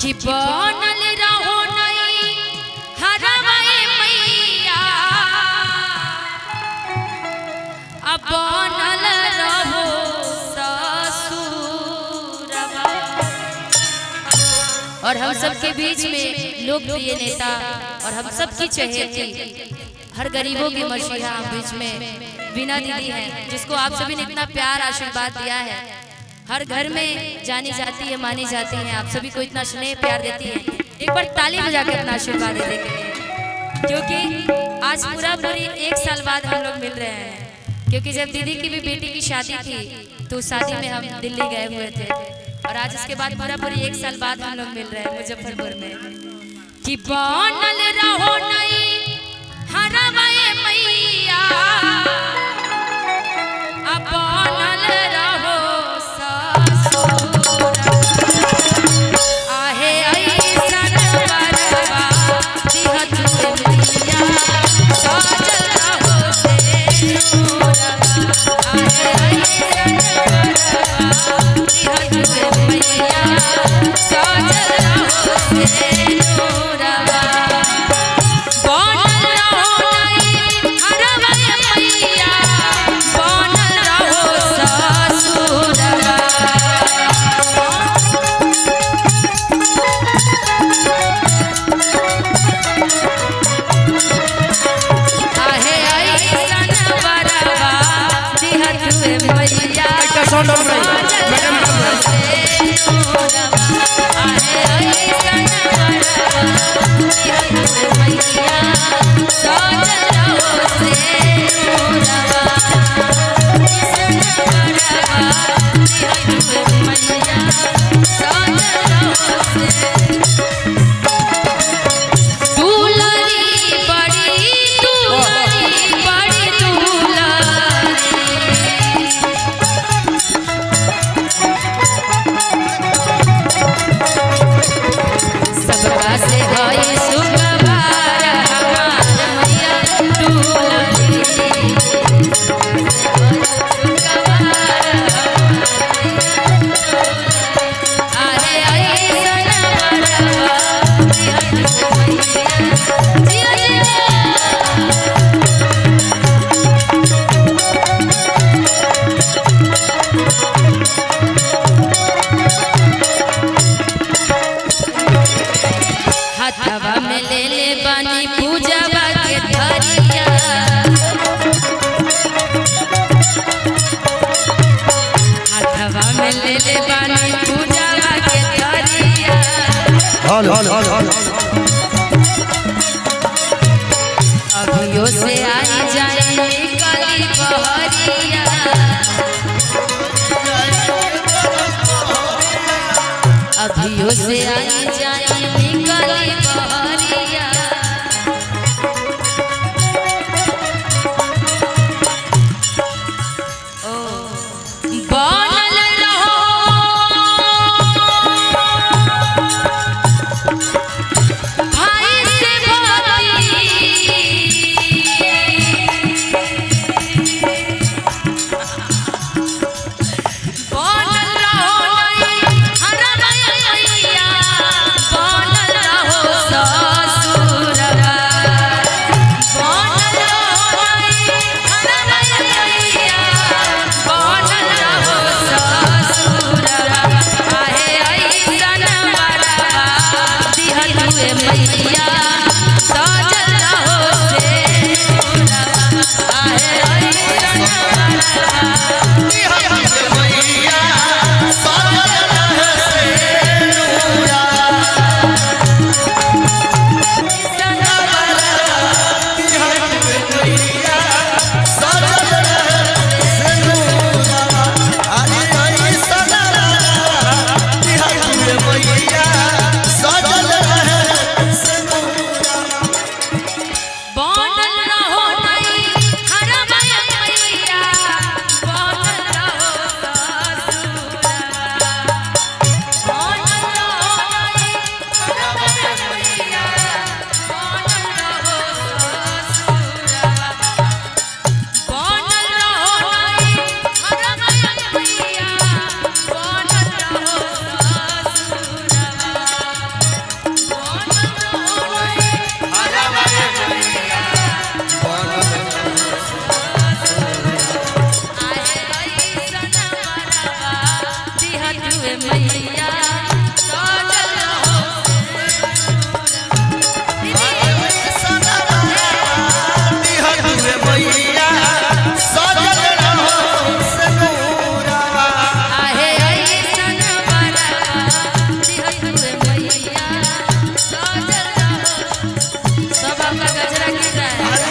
कि बनल रहो नहीं हरवाए मैया अब बनल रहो ससुरवा। और हम सबके बीच में लोकप्रिय नेता और हम सबकी चहेती हर गरीबों की मसीहा हम बीच में वीणा दीदी है, जिसको आप सभी ने इतना प्यार आशीर्वाद दिया है। हर घर में जानी जाती है, मानी जाती है, आप सभी को इतना स्नेह प्यार देती है। एक बार ताली बजा के अपना आशीर्वाद देने के लिए, क्योंकि आज पूरी 1 साल बाद हम लोग मिल रहे हैं। क्योंकि जब दीदी की भी बेटी की शादी थी तो उस शादी में हम दिल्ली गए हुए थे और आज इसके बाद पूरी 1 साल बाद हम लोग मिल रहे हैं मुजफ्फरपुर में। कि बनल रहो नहीं हरवाए मैया अब बनल रहो आहे ऐसन बरवा दिहत मैया सजल रहो से आहे ऐसन बरवा दिहत मैया सजल रहो से हथवा में ले ले बानी पूजवा के धरिया हथवा में ले ले बानी पूजवा के धरिया अभियो से आई जाए निकली बहरिया अभियो से आई जाए निकली बहरिया ओ बनल रहो भाई से भाई बनल रहो नहीं हरवाए मैया बनल मैया सजल रहो आहे ऐसन बरवा दिहतुए मैया सजल रहो। सब आपका गजरा गिर रहा है।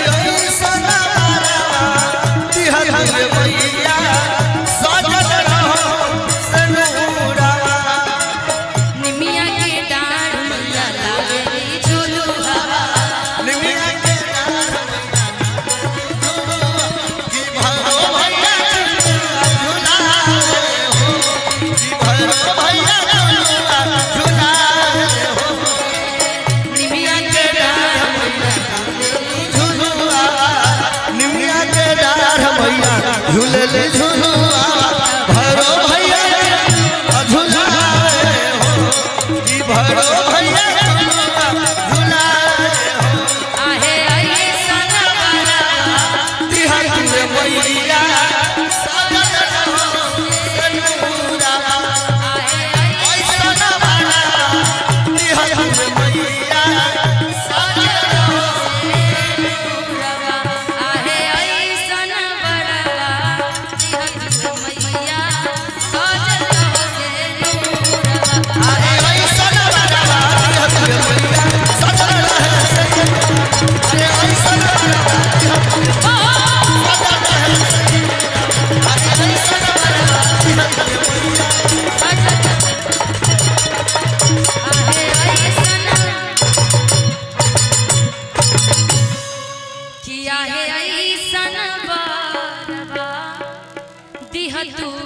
निमिया के डाढ़ मैया लावेली झुलुआ निमिया के डाढ़ झूले झुलुआ भरो भैया झुलाए हो जी भरो भैया झुलाए हो आहे ऐसन बरवा दिहतुए मैया सजल रहो सनूरावा आहे ऐसन बरवा दिहतुए मैया सजल रहो रवा आहे ऐसन बरवा दिहतुए मैया सजल रहो से नूरवा अरे ऐसन बरवा दिहतुए मैया सजल रहे अरे ऐसन बरवा दिहतुए सजल रहे अरे ऐसन बरवा दिहतुए मैया आहे ऐसन किया है ऐसन बरवा दिहतुए